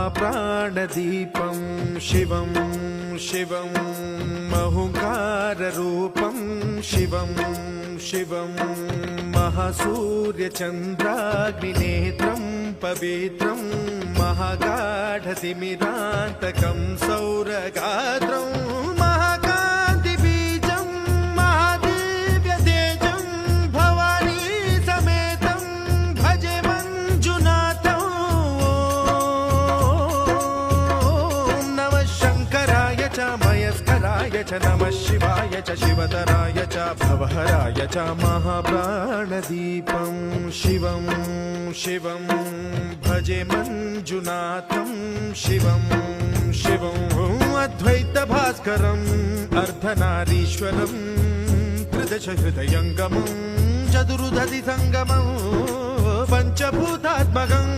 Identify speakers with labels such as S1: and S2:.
S1: महाप्राणदीपं शिवं शिवं महुकाररूपं शिवं शिवं महासूर्यचन्द्राग्निनेत्रं पवित्रं महागाढतिमिरान्तकं सौरगात्रं महाकान्तिबीजं महादिव्यतेजं भवानी समेतं भजे मञ्जुनाथं। ॐ नमः शङ्कराय च मयस्कराय च नमः शिवाय च शिवतराय च भवहराय च महाप्राणदीपं शिवं शिवं भजे मञ्जुनाथं शिवं शिवं अद्वैतभास्करम् अर्धनारीश्वरं त्रिदशहृदयङ्गमं चतुर्दधिसङ्गमं पञ्चभूतात्मकम्।